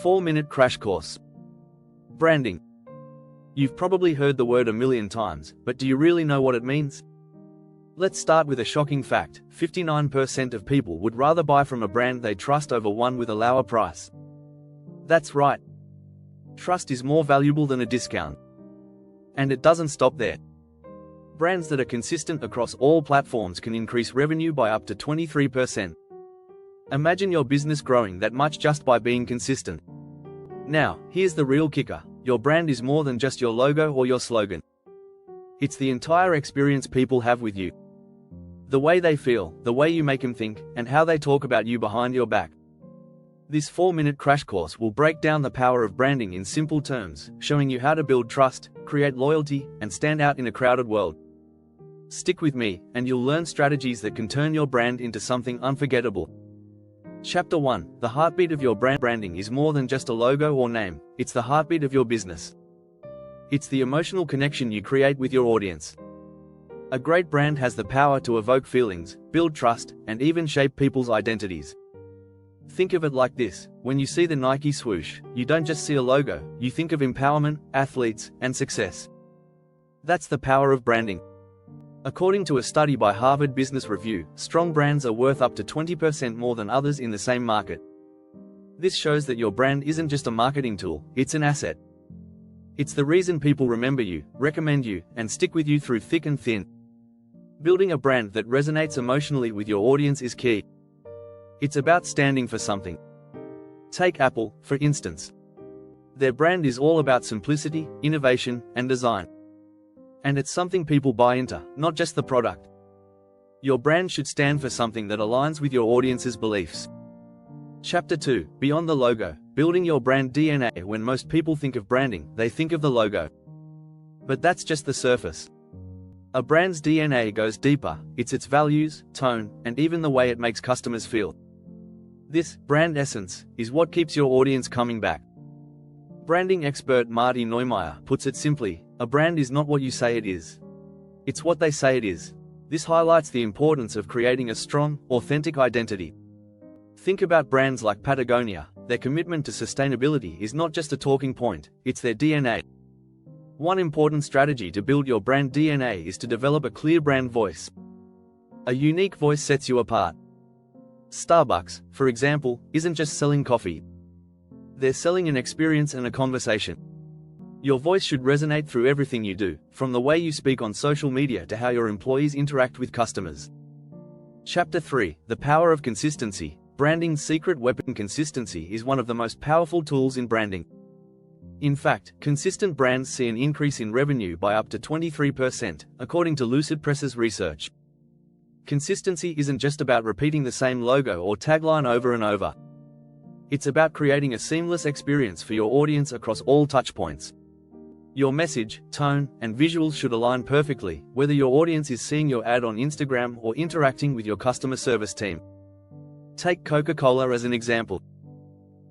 4-minute crash course. Branding. You've probably heard the word a million times, but do you really know what it means? Let's start with a shocking fact: 59% of people would rather buy from a brand they trust over one with a lower price. That's right. Trust is more valuable than a discount. And it doesn't stop there. Brands that are consistent across all platforms can increase revenue by up to 23%. Imagine your business growing that much just by being consistent. Now, here's the real kicker: your brand is more than just your logo or your slogan. It's the entire experience people have with you. The way they feel, the way you make them think, and how they talk about you behind your back. This 4-minute crash course will break down the power of branding in simple terms, showing you how to build trust, create loyalty, and stand out in a crowded world. Stick with me, and you'll learn strategies that can turn your brand into something unforgettable. Chapter 1: The heartbeat of your brand. Branding is more than just a logo or name, it's the heartbeat of your business. It's the emotional connection you create with your audience. A great brand has the power to evoke feelings, build trust, and even shape people's identities. Think of it like this: when you see the Nike swoosh, you don't just see a logo, you think of empowerment, athletes, and success. That's the power of branding. According to a study by Harvard Business Review, strong brands are worth up to 20% more than others in the same market. This shows that your brand isn't just a marketing tool, it's an asset. It's the reason people remember you, recommend you, and stick with you through thick and thin. Building a brand that resonates emotionally with your audience is key. It's about standing for something. Take Apple, for instance. Their brand is all about simplicity, innovation, and design. And it's something people buy into, not just the product. Your brand should stand for something that aligns with your audience's beliefs. Chapter 2: Beyond the logo. Building your brand DNA. When most people think of branding, they think of the logo. But that's just the surface. A brand's DNA goes deeper. It's its values, tone, and even the way it makes customers feel. This brand essence is what keeps your audience coming back. Branding expert Marty Neumeier puts it simply: a brand is not what you say it is. It's what they say it is. This highlights the importance of creating a strong, authentic identity. Think about brands like Patagonia. Their commitment to sustainability is not just a talking point, it's their DNA. One important strategy to build your brand DNA is to develop a clear brand voice. A unique voice sets you apart. Starbucks, for example, isn't just selling coffee. They're selling an experience and a conversation. Your voice should resonate through everything you do, from the way you speak on social media to how your employees interact with customers. Chapter 3: The power of consistency. Branding's secret weapon. Consistency is one of the most powerful tools in branding. In fact, consistent brands see an increase in revenue by up to 23%, according to Lucid Press's research. Consistency isn't just about repeating the same logo or tagline over and over. It's about creating a seamless experience for your audience across all touchpoints. Your message, tone, and visuals should align perfectly, whether your audience is seeing your ad on Instagram or interacting with your customer service team. Take Coca-Cola as an example.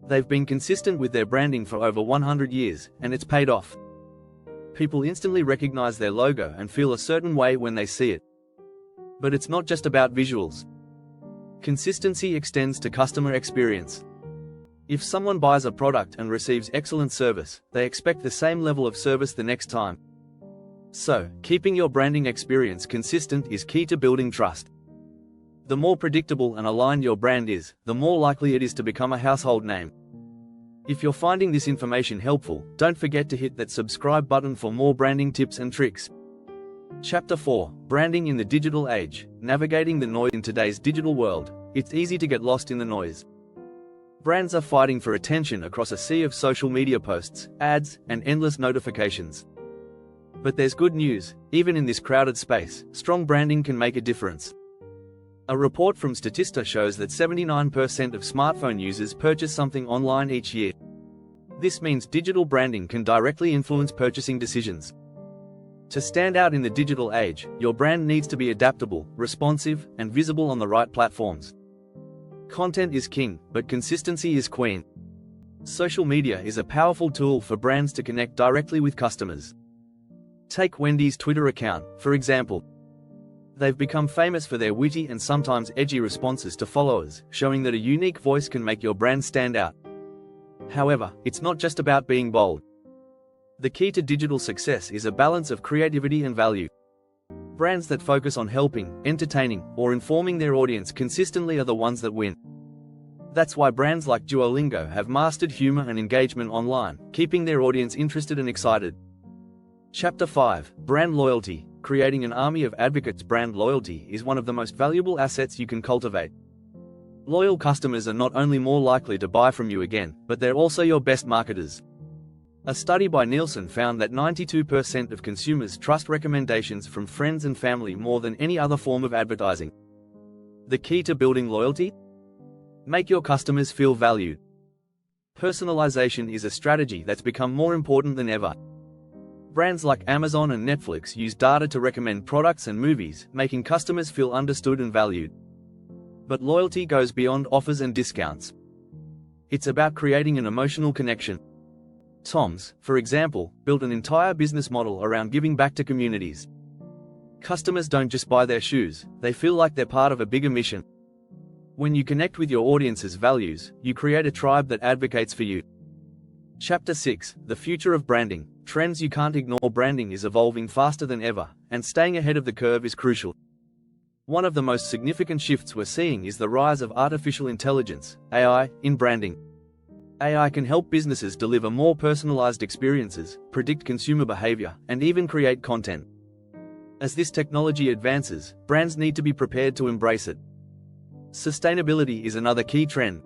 They've been consistent with their branding for over 100 years, and it's paid off. People instantly recognize their logo and feel a certain way when they see it. But it's not just about visuals. Consistency extends to customer experience. If someone buys a product and receives excellent service, they expect the same level of service the next time. So, keeping your branding experience consistent is key to building trust. The more predictable and aligned your brand is, the more likely it is to become a household name. If you're finding this information helpful, don't forget to hit that subscribe button for more branding tips and tricks. Chapter 4: Branding in the digital age. Navigating the noise. In today's digital world, it's easy to get lost in the noise. Brands are fighting for attention across a sea of social media posts, ads, and endless notifications. But there's good news: even in this crowded space, strong branding can make a difference. A report from Statista shows that 79% of smartphone users purchase something online each year. This means digital branding can directly influence purchasing decisions. To stand out in the digital age, your brand needs to be adaptable, responsive, and visible on the right platforms. Content is king, but consistency is queen. Social media is a powerful tool for brands to connect directly with customers. Take Wendy's Twitter account, for example. They've become famous for their witty and sometimes edgy responses to followers, showing that a unique voice can make your brand stand out. However, it's not just about being bold. The key to digital success is a balance of creativity and value. Brands that focus on helping, entertaining, or informing their audience consistently are the ones that win. That's why brands like Duolingo have mastered humor and engagement online, keeping their audience interested and excited. Chapter 5: Brand Loyalty. Creating an army of advocates. Brand loyalty is one of the most valuable assets you can cultivate. Loyal customers are not only more likely to buy from you again, but they're also your best marketers. A study by Nielsen found that 92% of consumers trust recommendations from friends and family more than any other form of advertising. The key to building loyalty? Make your customers feel valued. Personalization is a strategy that's become more important than ever. Brands like Amazon and Netflix use data to recommend products and movies, making customers feel understood and valued. But loyalty goes beyond offers and discounts. It's about creating an emotional connection. Tom's, for example, built an entire business model around giving back to communities. Customers don't just buy their shoes, they feel like they're part of a bigger mission. When you connect with your audience's values, you create a tribe that advocates for you. Chapter 6: The Future of Branding. Trends you can't ignore. Branding is evolving faster than ever, and staying ahead of the curve is crucial. One of the most significant shifts we're seeing is the rise of artificial intelligence, AI, in branding. AI can help businesses deliver more personalized experiences, predict consumer behavior, and even create content. As this technology advances, brands need to be prepared to embrace it. Sustainability is another key trend.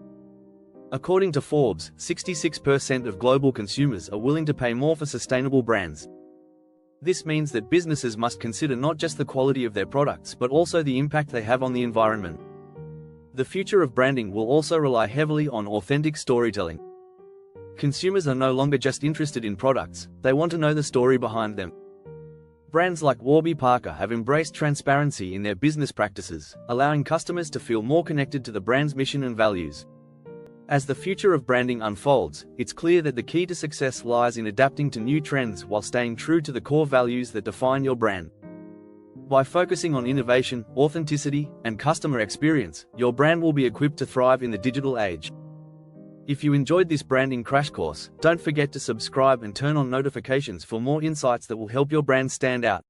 According to Forbes, 66% of global consumers are willing to pay more for sustainable brands. This means that businesses must consider not just the quality of their products but also the impact they have on the environment. The future of branding will also rely heavily on authentic storytelling. Consumers are no longer just interested in products, they want to know the story behind them. Brands like Warby Parker have embraced transparency in their business practices, allowing customers to feel more connected to the brand's mission and values. As the future of branding unfolds, it's clear that the key to success lies in adapting to new trends while staying true to the core values that define your brand. By focusing on innovation, authenticity, and customer experience, your brand will be equipped to thrive in the digital age. If you enjoyed this branding crash course, don't forget to subscribe and turn on notifications for more insights that will help your brand stand out.